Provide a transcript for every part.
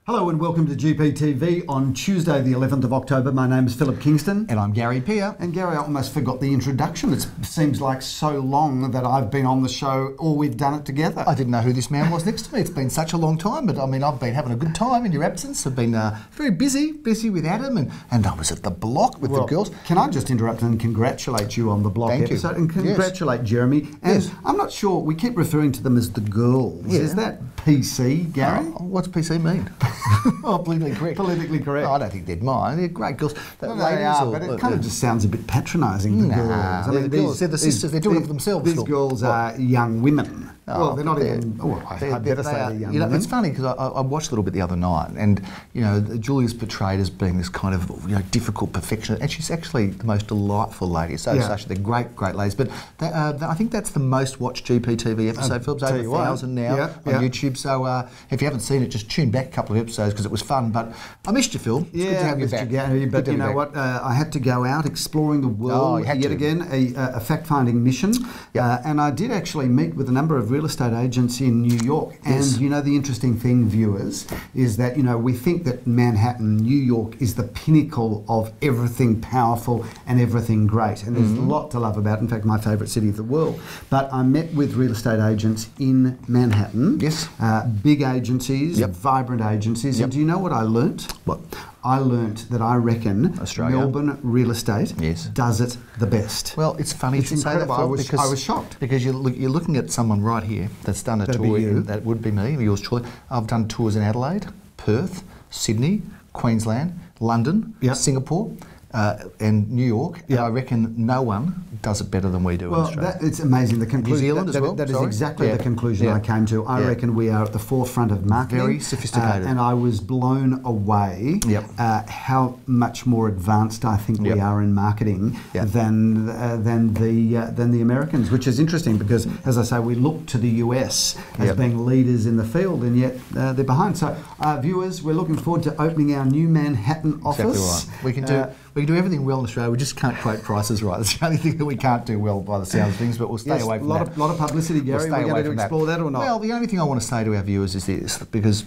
Hello and welcome to GPTV on Tuesday the 11th of October. My name is Philip Kingston. And I'm Gary Peer. And Gary, I almost forgot the introduction. It seems like so long that I've been on the show or we've done it together. I didn't know who this man was next to me. It's been such a long time, but I mean, I've been having a good time in your absence. I've been very busy with Adam, and I was at the block with the girls. Can I just interrupt and congratulate you on the block episode? And congratulate Jeremy. And I'm not sure, we keep referring to them as the girls. Yeah. Is that PC, Gary? What's PC mean? Oh, politically correct. Politically correct. No, I don't think they'd mind. They're great girls. They are, but it kind of just sounds a bit patronising, the girls. I mean, they're the sisters. They're doing it for themselves. These girls are young women. Well, they're not even... I better say they're young women. It's funny because I watched a little bit the other night, and Julia's portrayed as being this kind of difficult perfectionist, and she's actually the most delightful lady. So Sasha, they're great ladies. But I think that's the most watched GPTV episode. Philip's over 1,000 now on YouTube. So if you haven't seen it, just tune back a couple of episodes because it was fun. But I missed you, Phil. It's good to have you back. Gary, but you know what? I had to go out exploring the world yet again, a fact-finding mission. And I did actually meet with a number of real estate agents in New York. And the interesting thing, viewers, is that we think that Manhattan, New York, is the pinnacle of everything powerful and everything great. And there's a lot to love about. In fact, my favourite city of the world. But I met with real estate agents in Manhattan. Yes. Big agencies, vibrant agencies. And do you know what I learnt? What? I learnt that I reckon Melbourne real estate does it the best. Well, it's funny to say that, Phil, because I was shocked. Because you're looking at someone right here that's done a tour. That would be me, yours truly. I've done tours in Adelaide, Perth, Sydney, Queensland, London, Singapore, and New York. And I reckon no one does it better than we do in Australia. It's amazing. The conclusion, New Zealand as well. That is exactly the conclusion I came to. I reckon we are at the forefront of marketing. Very sophisticated. And I was blown away how much more advanced I think we are in marketing than the Americans, which is interesting because, as I say, we look to the US as being leaders in the field, and yet they're behind. So, viewers, we're looking forward to opening our new Manhattan office. Exactly right. We can do everything well in Australia. We just can't quote prices right. That's the only thing that we can't do well by the sounds of things, but we'll stay away from that. A lot of publicity, Gary. We're going to explore that or not? Well, the only thing I want to say to our viewers is this, because,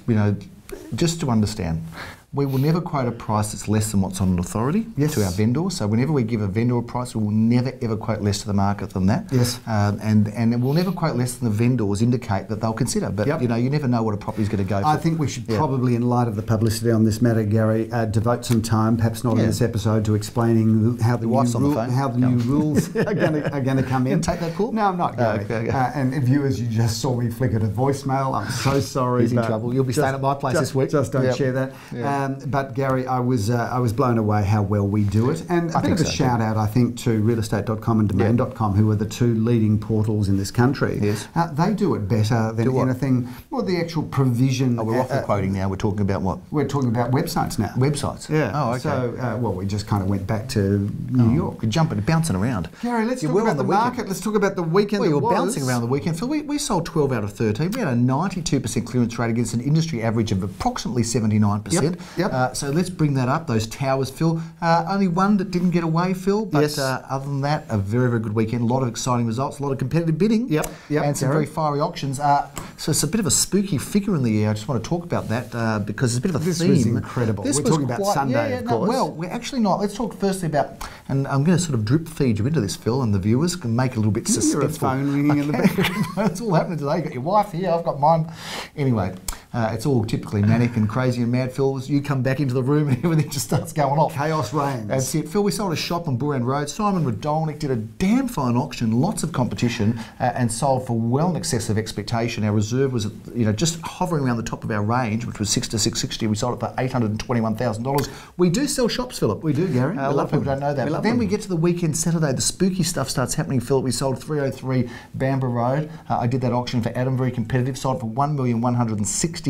just to understand, we will never quote a price that's less than what's on an authority to our vendors. So whenever we give a vendor a price, we will never ever quote less to the market than that. Yes. And we'll never quote less than the vendors indicate that they'll consider. But you never know what a property's going to go for. I think we should probably, in light of the publicity on this matter, Gary, devote some time, perhaps not in this episode, to explaining how the new rules are going to come in. Take that call? No, I'm not, Gary. And viewers, you just saw me flicker to voicemail. I'm so sorry. He's in trouble. You'll be staying at my place this week. Just don't share that. But Gary, I was blown away how well we do it, and a bit of a shout out, I think, to realestate.com and domain.com, who are the two leading portals in this country. Yes, they do it better than anything. Well, the actual provision. Oh, we're off the quoting now. We're talking about what? We're talking about websites now. Websites. Yeah. Oh, okay. So, we just kind of went back to New York. You're bouncing around. Gary, let's talk about the market. Let's talk about the weekend. Well, you were bouncing around the weekend, Phil. We sold 12 out of 13. We had a 92% clearance rate against an industry average of approximately 79%. Yep. So let's bring that up, those towers, Phil. Only one that didn't get away, Phil, but other than that, a very, very good weekend. A lot of exciting results, a lot of competitive bidding, and some very fiery auctions. So it's a bit of a spooky figure in the air. I just want to talk about that because it's a bit of a theme. This was incredible. We're talking about Sunday, of course. Well, we're actually not. Let's talk firstly about, and I'm going to sort of drip feed you into this, Phil, and the viewers can make it a little bit suspenseful. Your phone ringing in the background. That's all happening today. You've got your wife here, I've got mine. Anyway. It's all typically manic and crazy and mad, Phil. You come back into the room and everything just starts going off. Chaos reigns. That's it. Phil, we sold a shop on Burren Road. Simon Radolnik did a damn fine auction, lots of competition, and sold for well in excess of expectation. Our reserve was, just hovering around the top of our range, which was 6 to 660. We sold it for $821,000. We do sell shops, Philip. We do, Gary. A lot of people don't know that. But then we get to the weekend, Saturday, the spooky stuff starts happening, Phil. We sold 303 Bamborough Road. I did that auction for Adam, very competitive. Sold for $1,160,500.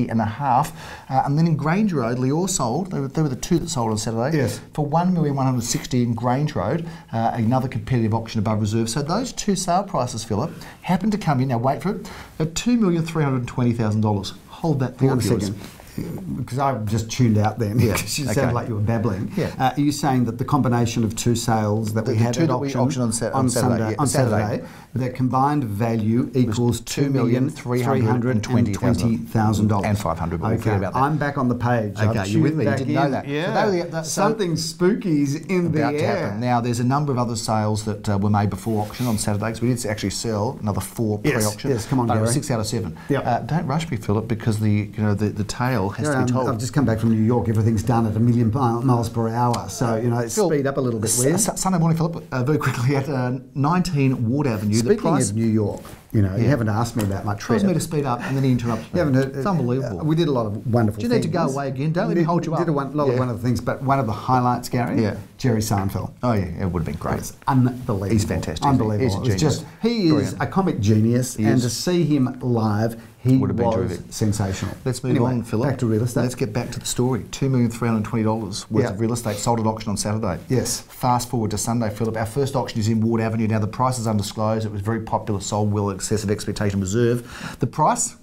And then in Grange Road, Lior sold. They were the two that sold on Saturday. For $1,160,000 in Grange Road, another competitive auction above reserve. So those two sale prices, Philip, happened to come in. Now wait for it, at $2,320,000. Hold that thought, Hang on a second. because I've just tuned out then, because you sounded like you were babbling. Are you saying that the combination of two sales that we had at auction on Saturday, their combined value equals $2,320,000 and 500? Okay, about that. I'm back on the page. Okay, you with me? You didn't know that. Yeah. Something spooky's in the air. Now, there's a number of other sales that were made before auction on Saturday, because we did actually sell another 4 pre-auction. Yes, come on, Gary. 6 out of 7. Don't rush me, Philip, because the tale has to be told. I've just come back from New York. Everything's done at 1,000,000 miles per hour. So, speed up a little bit, Wes. Sunday morning, Philip, very quickly at 19 Ward Avenue. Speaking of New York, you haven't asked me about my trip. Tells me to speed up, and then he interrupts me. It's unbelievable. We did a lot of wonderful things. Do you need to go away again? Don't let me hold you up. We did a lot of wonderful things, but one of the highlights, Gary, Jerry Seinfeld. Oh, yeah, it would have been great. It's unbelievable. He's fantastic. Unbelievable. He's a genius. He is a comic genius, and to see him live, he would have been was terrific. Sensational. Let's move on, Philip. Back to real estate. Let's get back to the story. $2,320,000 worth of real estate sold at auction on Saturday. Yes. Fast forward to Sunday, Philip. Our first auction is in Ward Avenue. Now, the price is undisclosed. It was very popular, sold well in excess of expectation reserve. The price?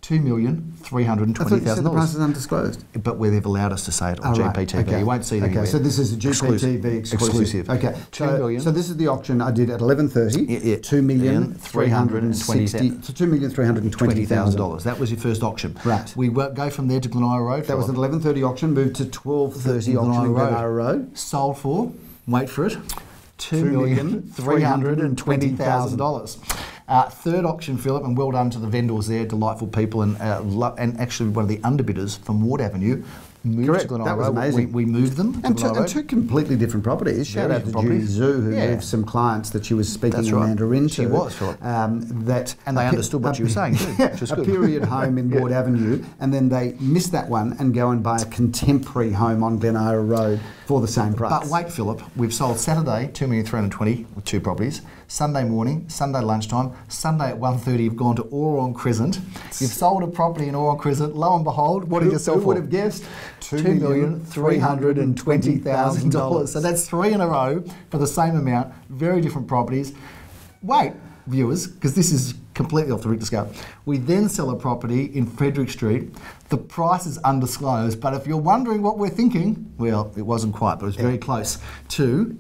$2,320,000. I thought you said the price is undisclosed. But they've allowed us to say it on GPTV. Okay. You won't see it anywhere. Okay, so this is a GPTV exclusive. Okay, so this is the auction I did at 11:30. $2,320,000. That was your first auction. Right. We go from there to Glen Eira Road. That was an 11:30 auction, moved to 12:30 auction in Glen Eira Road. Sold for, wait for it, $2,320,000. Third auction, Philip, and well done to the vendors there, delightful people, and actually one of the underbidders from Ward Avenue moved to Glen Eira Road. That was amazing. We moved them to and two completely different properties. Shout out to Judy Zhu, who moved some clients that she was speaking in Mandarin to. She was, Philip. And they understood what she was saying too, which was a good. period home in Ward Avenue, and then they missed that one and go and buy a contemporary home on Glen Eira Road for the same price. But wait, Philip, we've sold Saturday $2,320,000 with 2 properties. Sunday morning, Sunday lunchtime, Sunday at 1:30 you've gone to Oron Crescent. You've sold a property in Oron Crescent. Lo and behold, what did you sell for? Who would have guessed? $2,320,000. So that's 3 in a row for the same amount, very different properties. Wait, viewers, because this is completely off the Richter scale. We then sell a property in Frederick Street. The price is undisclosed, but if you're wondering what we're thinking, well, it wasn't quite, but it was very close to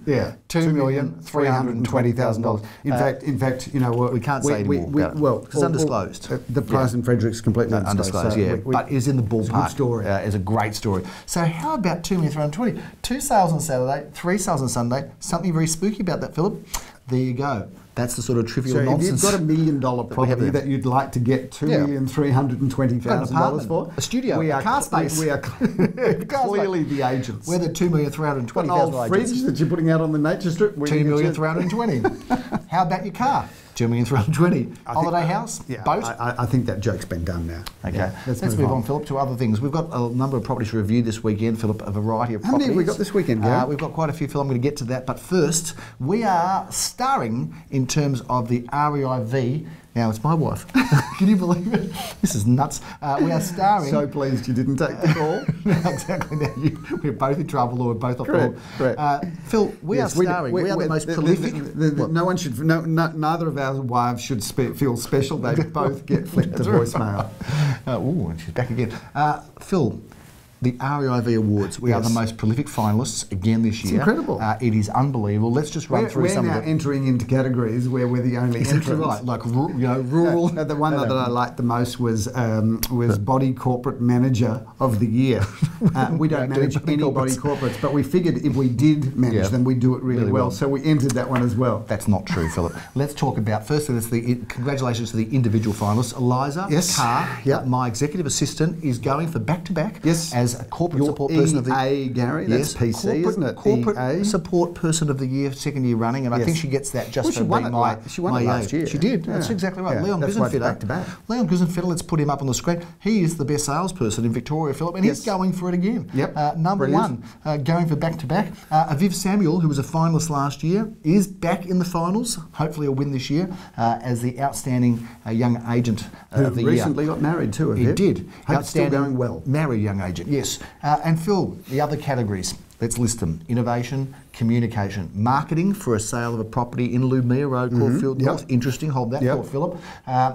$2,320,000. In fact, you know what? We can't say anymore. Well, it's undisclosed. The price in Frederick's completely undisclosed. But it's in the ballpark. It's a good story. It's a great story. So how about $2,320,000? 2 sales on Saturday, 3 sales on Sunday. Something very spooky about that, Philip. There you go. That's the sort of trivial nonsense. So if you've got $1 million property that you'd like to get $2,320,000 for, a studio, a car space. We are clearly the agents. We're the $2,320,000 an old fridge that you're putting out on the nature strip. $2,320,000. How about your car? $2,320,000. Holiday house? Boat? I think that joke's been done now. Okay. Yeah. Let's move on, Philip, to other things. We've got a number of properties to review this weekend, Philip, a variety of properties. How many have we got this weekend, Gary? We've got quite a few, Phil. I'm going to get to that. But first, we are starring in terms of the REIV. Now, it's my wife. Can you believe it? This is nuts. We are starring... So pleased you didn't take the call. Exactly. Now, we're both in trouble or we're both off the hook. Phil, we are starring. We are the most prolific... Neither of our wives should feel special. They both get flipped to voicemail. And she's back again. Phil... The REIV Awards. We are the most prolific finalists again this year. It's incredible. It is unbelievable. Let's just run through some of them. We're now entering into categories where we're the only entrants. Right, like rural. The one that I liked the most was Body Corporate Manager of the Year. We don't manage any body corporates, but we figured if we did manage them, we'd do it really well. So we entered that one as well. That's not true, Philip. Let's talk about, firstly, congratulations to the individual finalists. Eliza Carr, my executive assistant, is going for back-to-back as a corporate support person of the year. Gary, that's PC, isn't it? Corporate support person of the year, 2nd year running, and I think she gets that just for being she won it last year. She did. That's exactly right. Leon Gusenfitter. Leon Gusenfitter, let's put him up on the screen. He is the best salesperson in Victoria, Philip, and he's going for it again. Number one, going for back-to-back. Aviv Samuel, who was a finalist last year, is back in the finals. Hopefully, he'll win this year as the outstanding young agent of the year. Who recently got married too. He did. Outstanding, still going well. Married young agent. Yes. And Phil, the other categories, let's list them. Innovation, communication, marketing for a sale of a property in Lumia Road, Caulfield North. Interesting, hold that thought, Philip.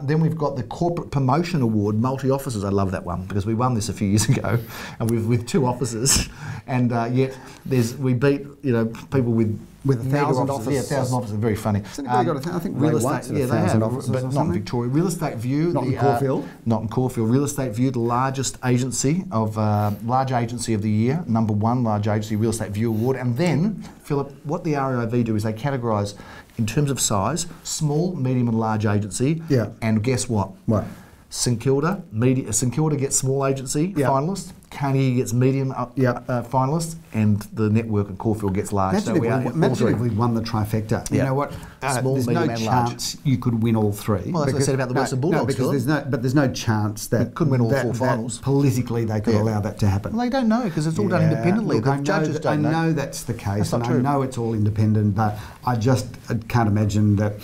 Then we've got the Corporate Promotion Award, multi-offices. I love that one because we won this a few years ago, and with 2 offices, and yet we beat people with 1,000 offices. Yeah, 1,000 offices. Very funny. I think real estate. Yeah, they have, but not in Victoria. Real Estate View, not in Caulfield. Not in Caulfield. Real Estate View, the largest agency of large agency of the year, #1 large agency Real Estate View award, and then Philip, what the RAIV do is they categorise in terms of size, small, medium, and large agency. Yeah. And guess what? What? St Kilda gets small agency finalist. Carnegie gets medium finalist, and the network in Caulfield gets large. Imagine if we won the trifecta. You know what? Small, there's medium, no and chance you could win all 3. Well, that's what I said about the Western Bulldogs. There's no chance that you couldn't win all 4 finals. Politically, they could allow that to happen. Well, they don't know because it's all done independently. Look, the judges don't know. I know that's the case, and I know it's all independent, but I can't imagine that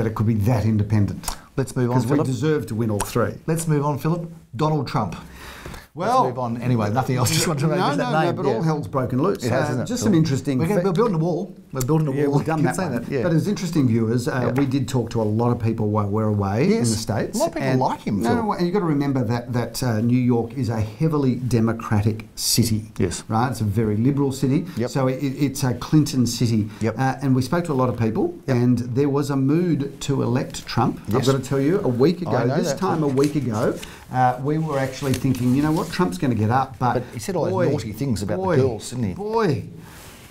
it could be that independent. Let's move on, Philip. Because we deserve to win all 3. Let's move on, Philip. Donald Trump. Well, let's move on. Anyway, nothing else. Just wanted to raise that name. But all hell's broken loose. It has, isn't it? Just some interesting. We're building a wall. We're building a wall. Yeah, we've done that. But as interesting viewers, we did talk to a lot of people while we're away in the States. A lot of people like him. And you've got to remember that New York is a heavily Democratic city. Yes. Right. It's a very liberal city. Yep. So it's a Clinton city. Yep. And we spoke to a lot of people, and there was a mood to elect Trump. Yes. I've got to tell you, a week ago, a week ago, we were actually thinking, you know what, Trump's going to get up. But he said all those naughty things about the girls, didn't he? Boy,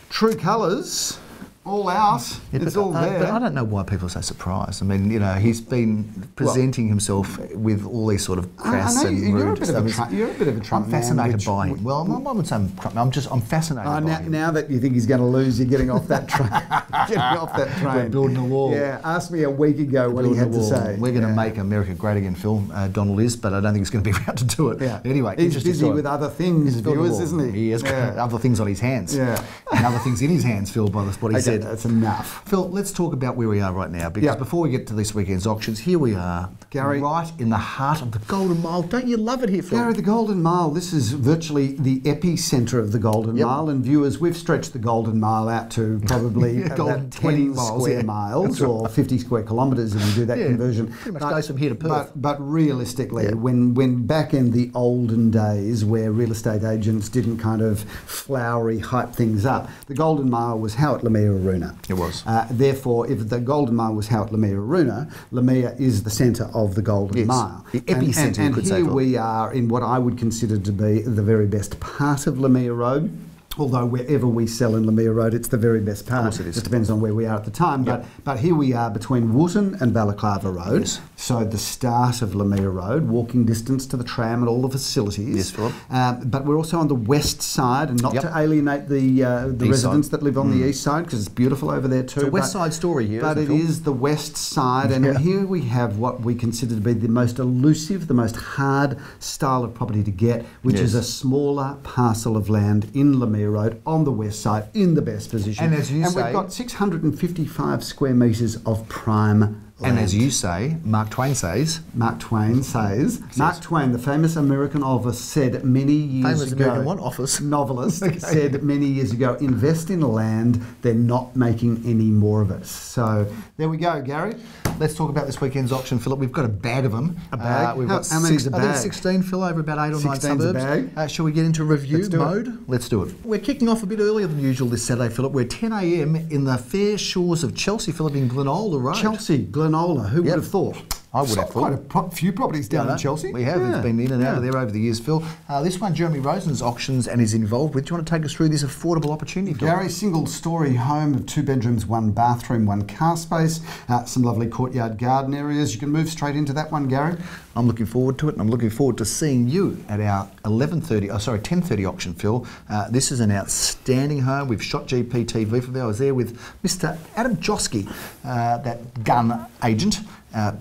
true colours, all out. It's all there. But I don't know why people are so surprised. I mean, he's been presenting himself with all these sort of crass and rude stuff. You're a bit of a Trump man. I'm fascinated by him. Well, I'm not saying Trump. I'm fascinated by him. Now that you think he's going to lose, you're getting off that train. We're building a wall. Yeah, ask me a week ago what he had to say. We're going to make America great again, Phil. Donald is, but I don't think he's going to be around to do it. Yeah. Anyway, he's busy with other things, viewers, isn't he? He has other things on his hands. Yeah. And other things in his hands, Phil, by what he said. That's enough. Phil, let's talk about where we are right now, because before we get to this weekend's auctions, here we are, Gary, right in the heart of the Golden Mile. Don't you love it here, Phil? Gary, the Golden Mile, this is virtually the epicentre of the Golden Mile, and viewers, we've stretched the Golden Mile out to probably about 20 square miles or 50 square kilometres if you do that conversion. Pretty much goes from here to Perth. But realistically, when back in the olden days where real estate agents didn't kind of flowery hype things up, the Golden Mile was how at Lemia-Aruna. It was. Therefore, if the Golden Mile was how at Lemia-Aruna, Lemia is the centre of the Golden Mile. The epicentre, you could say. And here we are in what I would consider to be the very best part of Lemia Road. Although wherever we sell in Lemia Road, it's the very best part. Of course it is. It depends on where we are at the time. But here we are between Wootton and Balaclava Road. Yes. So the start of Lemia Road, walking distance to the tram and all the facilities. Yes, Philip. But we're also on the west side, and not to alienate the residents that live on the east side, because it's beautiful over there too. It's a west side story here. But it is the west side, and here we have what we consider to be the most elusive, the most hard style of property to get, which is a smaller parcel of land in Lemia Road on the west side in the best position. And as you say, we've got 655 square metres of prime land. And as you say, Mark Twain says, Mark Twain, the famous American novelist, said many years ago. American what? Office. Novelist said many years ago, invest in land, they're not making any more of it. So there we go, Gary. Let's talk about this weekend's auction, Philip. We've got a bag of them. A bag? We've got how many's a bag? I think 16, Phil, over about 8 or 9 suburbs. A bag. Shall we get into review mode? Let's do it. We're kicking off a bit earlier than usual this Saturday, Philip. We're 10 a.m. in the fair shores of Chelsea, Philip, in Glenola Road. Chelsea, Glenola. Who would have thought? I would have thought. Quite a few properties down in Chelsea. We have. It's been in and out of there over the years, Phil. This one, Jeremy Rosen's auctions and is involved with. Do you want to take us through this affordable opportunity, Phil? Gary, single-storey home of 2 bedrooms, 1 bathroom, 1 car space, some lovely courtyard garden areas. You can move straight into that one, Gary. I'm looking forward to it, and I'm looking forward to seeing you at our 10:30 auction, Phil. This is an outstanding home. We've shot GPTV from there. I was there with Mr. Adam Josky, that gun agent.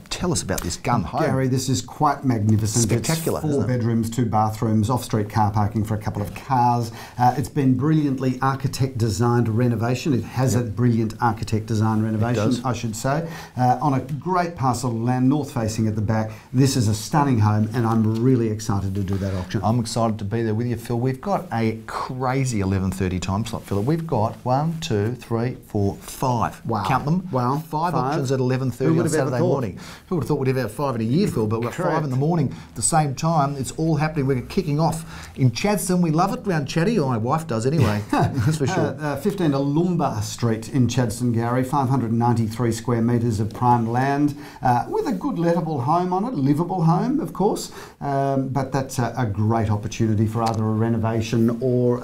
Tell us about this gun home. Gary, this is quite magnificent. Spectacular. It's 4 bedrooms, 2 bathrooms, off-street car parking for a couple of cars. It's been brilliantly architect-designed renovation. It has a brilliant architect-design renovation, I should say, on a great parcel of land, north-facing at the back. This is a stunning home, and I'm really excited to do that auction. I'm excited to be there with you, Phil. We've got a crazy 11:30 time slot, Phil. We've got 1, 2, 3, 4, 5. Wow. Count them. Wow. 5 auctions at 11:30 on Saturday morning. Who would have thought we'd have 5 in a year, Phil? But we've got 5 in the morning at the same time. It's all happening. We're kicking off in Chadstone. We love it around Chatty. My wife does anyway. That's for sure. 15 Alumba Street in Chadstone, Gary. 593 square metres of prime land with a good lettable home on it, livable home, of course. But that's a great opportunity for either a renovation or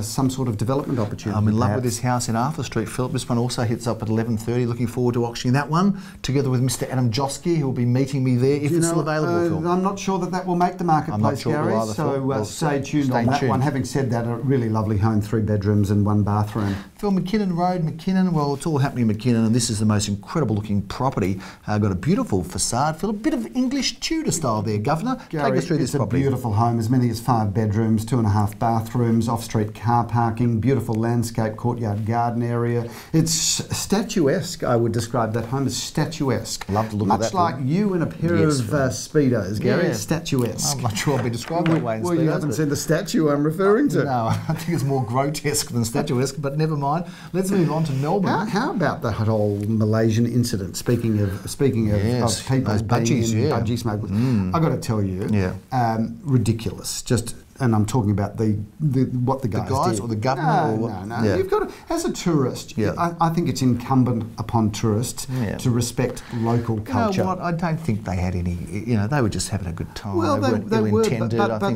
some sort of development opportunity. I'm in love with this house in Arthur Street, Philip. This one also hits up at 11:30. Looking forward to auctioning that one together with Mr. Adam Joski, who will be meeting me there if it's still available, Phil. I'm not sure that will make the marketplace, Gary, so stay tuned on that one. Having said that, a really lovely home, 3 bedrooms and 1 bathroom. Phil, McKinnon Road, McKinnon, well, it's all happening in McKinnon, and this is the most incredible looking property. Got a beautiful facade, Phil, a bit of English Tudor style there, Governor. Gary, take us through this property. It's a beautiful home, as many as 5 bedrooms, 2.5 bathrooms, off-street car parking, beautiful landscape courtyard garden area. It's statuesque, I would describe that home as statuesque. Love to look at that. Much like you in a pair of Speedos, Gary. It's statuesque. I'm not sure I'll be described that way in Well, Speedos, you haven't seen the statue I'm referring to. No, I think it's more grotesque than statuesque, but never mind. Let's move on to Melbourne. How about that whole Malaysian incident? Speaking of people those budgies, budgie smugglers, I got to tell you, ridiculous. Just. And I'm talking about what the guys did. Or the government? No. You've got to, as a tourist, I think it's incumbent upon tourists to respect local culture. You know what? I don't think they had any, they were just having a good time. Well, they were,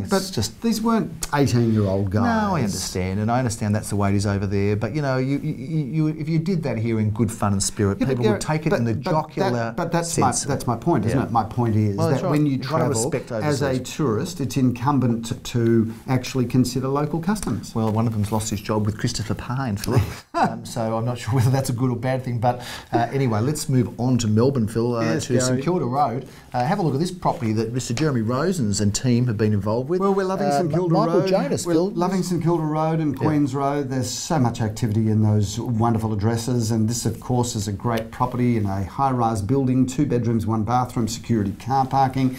but just these weren't 18-year-old guys. No, I understand, and I understand that's the way it is over there. But, you if you did that here in good fun and spirit, people would take it in the jocular sense. That's my point, isn't it? My point is that when you travel as a tourist, it's incumbent to actually consider local customs. Well, one of them's lost his job with Christopher Pine, Phil. So I'm not sure whether that's a good or bad thing. But anyway, let's move on to Melbourne, Phil, to St Kilda Road. Have a look at this property that Mr. Jeremy Rosens and team have been involved with. Well, we're loving St Kilda Road. Michael Jonas, Phil. Loving St Kilda Road and Queen's Road. There's so much activity in those wonderful addresses, and this, of course, is a great property in a high-rise building, 2 bedrooms, 1 bathroom, security car parking.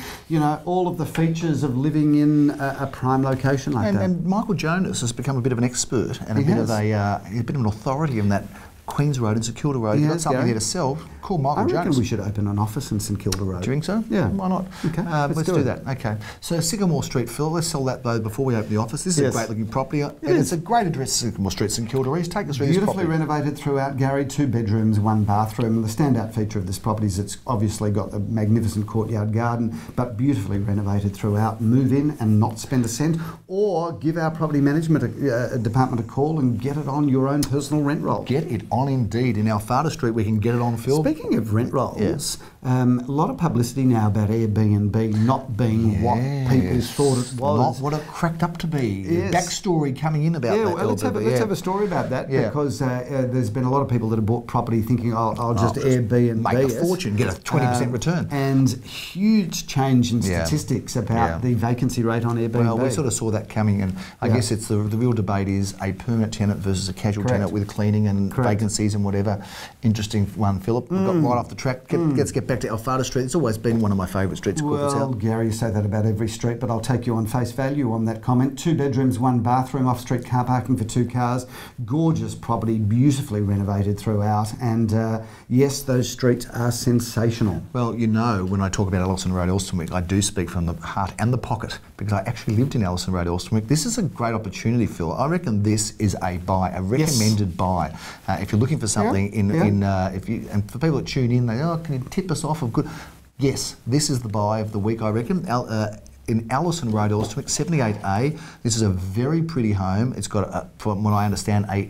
All of the features of living in a prime location like that. And Michael Jonas has become a bit of an expert and a bit of an authority in that Queen's Road and St Kilda Road. You've got something there to sell. Call Michael Jonas. I reckon we should open an office in St Kilda Road. Do you think so? Yeah. Why not? Okay, let's do that. Okay. So Sycamore Street, Phil. Let's sell that though before we open the office. This is a great looking property. It's a great address, Sycamore Street, St Kilda. Take us through this property. Beautifully renovated throughout, Gary. 2 bedrooms, 1 bathroom. The standout feature of this property is it's obviously got a magnificent courtyard garden, but beautifully renovated throughout. Move in and not spend a cent, or give our property management department a call and get it on your own personal rent roll. Get it on indeed. In Alfada Street, we can get it on, Phil. Speaking of rent rolls, a lot of publicity now about Airbnb not being what people thought it was. Not what it cracked up to be. The backstory coming in about that. Well, let's have a story about that because there's been a lot of people that have bought property thinking, I'll just Airbnb make a fortune, get a 20% return. And huge change in statistics about the vacancy rate on Airbnb. Well, we sort of saw that coming, and I guess it's the real debate is a permanent tenant versus a casual tenant with cleaning and vacancies and whatever. Interesting one, Philip. We've got right off the track. Let's get back to Alfada Street. It's always been one of my favourite streets. Well, Gary, you say that about every street, but I'll take you on face value on that comment. 2 bedrooms, 1 bathroom, off-street car parking for 2 cars. Gorgeous property, beautifully renovated throughout. And yes, those streets are sensational. Well, when I talk about Ellison Road, Elsternwick, I do speak from the heart and the pocket because I actually lived in Ellison Road, Elsternwick. This is a great opportunity, Phil. I reckon this is a buy, a recommended buy. If you're looking for something and for people that tune in, they can you tip us off of good? Yes, this is the buy of the week, I reckon. In Ellison Road, Elsternwick, 78A. This is a very pretty home. It's got, from what I understand, a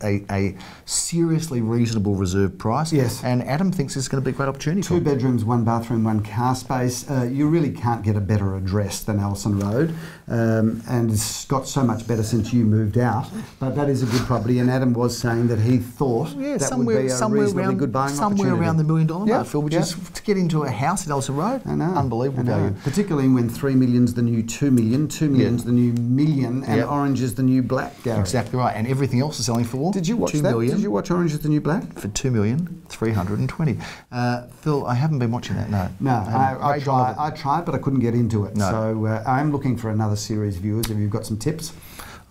a seriously reasonable reserve price. Yes. And Adam thinks it's going to be a great opportunity. 2 bedrooms, 1 bathroom, 1 car space. You really can't get a better address than Ellison Road, and it's got so much better since you moved out. But that is a good property, and Adam was saying that he thought that would be a reasonably good buying opportunity. Somewhere around the $1 million mark, Phil, which is to get into a house in Ellison Road. I know. Unbelievable value. Particularly when 3 million's the new 2 million, 2 million's the new million, and Orange is the new black, Gary. Exactly right, and everything else is selling for. Did you watch 2 that? million. Did you watch Orange is the New Black? For $2,320,000. Phil, I haven't been watching that. No. No, I tried, but I couldn't get into it. No. So I'm looking for another series, viewers. Have you got some tips?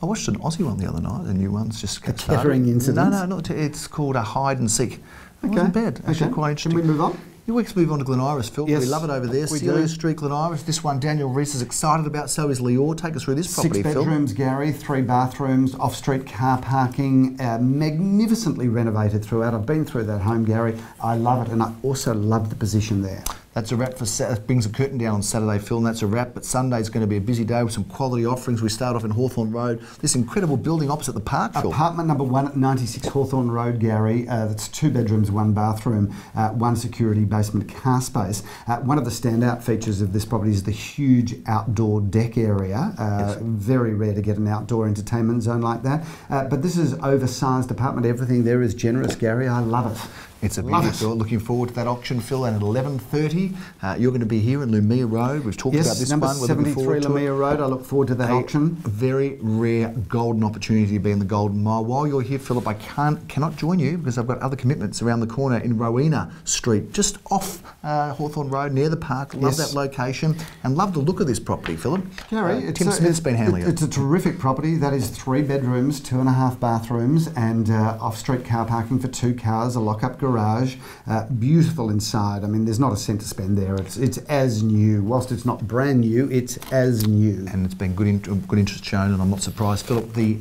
I watched an Aussie one the other night. A new one's just a Kettering incident. No, it's called a Hide and Seek. It wasn't bad. Actually, quite interesting. Can we move on? Let's move on to Glen Iris, Phil. Yes, we love it over there. Celia Street, Glen Iris. This one Daniel Reese is excited about, so is Lior. Take us through this property, Phil. 6 bedrooms, Gary, 3 bathrooms, off-street car parking, magnificently renovated throughout. I've been through that home, Gary. I love it, and I also love the position there. That's a wrap for brings a curtain down on Saturday, Phil, and that's a wrap. But Sunday's going to be a busy day with some quality offerings. We start off in Hawthorn Road. This incredible building opposite the park, Phil. Apartment number 1 at 96 Hawthorn Road, Gary. That's 2 bedrooms, 1 bathroom, 1 security basement car space. One of the standout features of this property is the huge outdoor deck area. Very rare to get an outdoor entertainment zone like that. But this is oversized apartment. Everything there is generous, Gary. I love it. It's a beauty, Phil. Looking forward to that auction, Phil. And at 11:30, you're going to be here in Lumia Road. We've talked about this number one. We're 73 Lumia Road. I look forward to that auction. A very rare golden opportunity to be in the Golden Mile. While you're here, Philip, I cannot join you because I've got other commitments around the corner in Rowena Street, just off Hawthorn Road, near the park. Love that location and love the look of this property, Philip. Gary, Tim Smith's been handling it. It's a terrific property. That is 3 bedrooms, 2.5 bathrooms, and off-street car parking for 2 cars, a lock-up garage. Beautiful inside. I mean, there's not a cent to spend there. It's as new. Whilst it's not brand new, it's as new. And it's been good interest shown, and I'm not surprised. Philip, the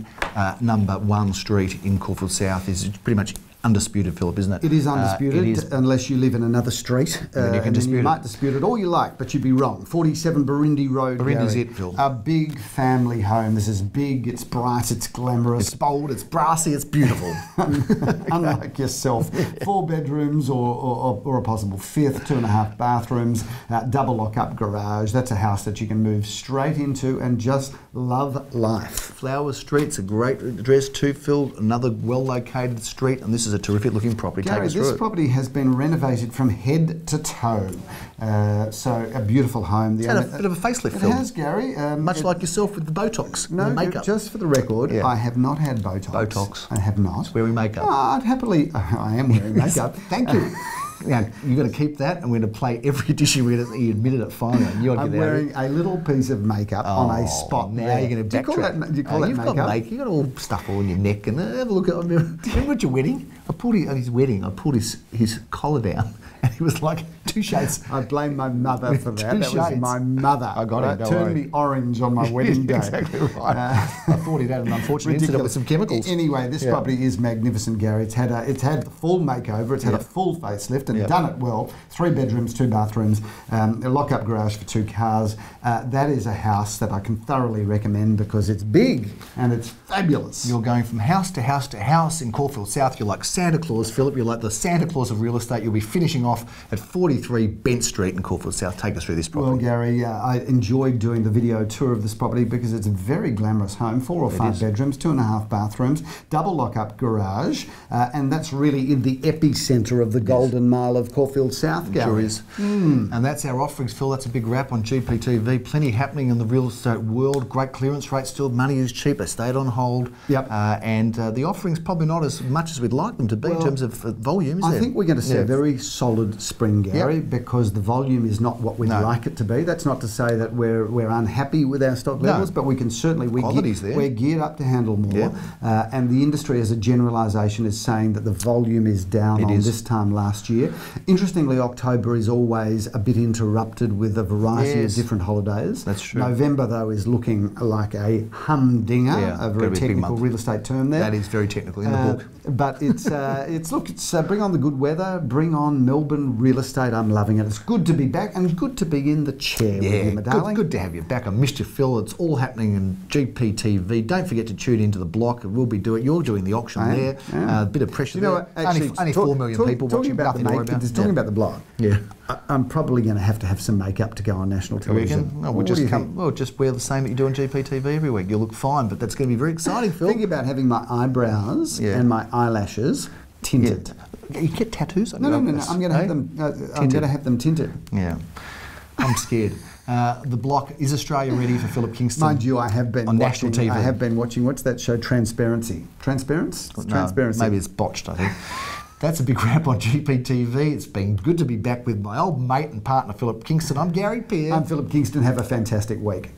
number 1 street in Caulfield South is pretty much undisputed, Philip, isn't it? It is undisputed, unless you live in another street. Then you can dispute you might dispute it all you like, but you'd be wrong. 47 Burundi Road, Burundi's it, Phil. A big family home. This is big, it's bright, it's glamorous. It's bold, it's brassy, it's beautiful. Unlike yourself. 4 bedrooms or a possible 5th, 2.5 bathrooms, double lock-up garage. That's a house that you can move straight into and just love life. Flower Street's a great address too, Phil. Another well-located street, and this is a terrific looking property. Gary, this property has been renovated from head to toe. So a beautiful home. It's had a bit of a facelift, Phil. It has, Gary. Much like yourself with the Botox. No, the makeup. Just for the record, I have not had Botox. I have not. Wearing makeup. I'd happily. I am wearing makeup. Thank you. Now, you've got to keep that, and we're going to play every dish you admitted it finally. I'm wearing a little piece of makeup on a spot. Now you're going to backtrack. Do you call that makeup? You've got all stuff all on your neck. And have a look at remember at your wedding? At his wedding, I pulled his collar down, and he was like 2 shades. I blame my mother for that. That shades. was my mother. I got it. Turned me orange on my wedding day. Exactly right. I thought he'd had an unfortunate incident with some chemicals. Anyway, this property is magnificent, Gary. It's had the full makeover. It's had a full facelift and done it well. 3 bedrooms, 2 bathrooms, a lock-up garage for 2 cars. That is a house that I can thoroughly recommend because it's big and it's fabulous. You're going from house to house to house in Caulfield South. You're like Santa Claus, Philip. You're like the Santa Claus of real estate. You'll be finishing off at 43 Bent Street in Caulfield South. Take us through this property. Well, Gary, I enjoyed doing the video tour of this property because it's a very glamorous home. 4 or 5 bedrooms, 2.5 bathrooms, double lock-up garage, and that's really in the epicentre of the Golden Mile of Caulfield South, Gary. Sure is. And that's our offerings, Phil. That's a big wrap on GPTV. Plenty happening in the real estate world. Great clearance rates still. Money is cheap. They stayed on hold. Yep. And the offerings probably not as much as we'd like them to be in terms of volume, is I there? think we're going to see a very solid spring, Gary, because the volume is not what we'd like it to be. That's not to say that we're unhappy with our stock levels, but we can certainly we're geared up to handle more. And the industry, as a generalisation, is saying that the volume is down on this time last year. Interestingly, October is always a bit interrupted with a variety of different holidays. That's true. November, though, is looking like a humdinger, a very technical real estate term there. That is very technical in the book. But it's bring on the good weather, bring on Melbourne real estate. I I'm loving it. It's good to be back and good to be in the chair with you, my darling. Good to have you back. I missed you, Phil. It's all happening in GPTV. Don't forget to tune into the block. We'll be doing. You're doing the auction there. A bit of pressure. You know what? Actually, only 4 million people watching. Nothing to worry about. Talking about the blog. Yeah. I'm probably going to have some makeup to go on national television. No, we'll just wear the same that you do on GPTV every week. You'll look fine, but that's going to be very exciting, Phil. Think about having my eyebrows and my eyelashes tinted. Yeah. You get tattoos on No. I'm going to have them. I'm going to have them tinted. Yeah. I'm scared. The block, is Australia ready for Philip Kingston? Mind you, I have been on watching, national TV. I have been watching. What's that show? Transparency. Transparency. Maybe it's botched. I think. That's a big wrap on GPTV. It's been good to be back with my old mate and partner, Philip Kingston. I'm Gary Peer. I'm Philip Kingston. Have a fantastic week.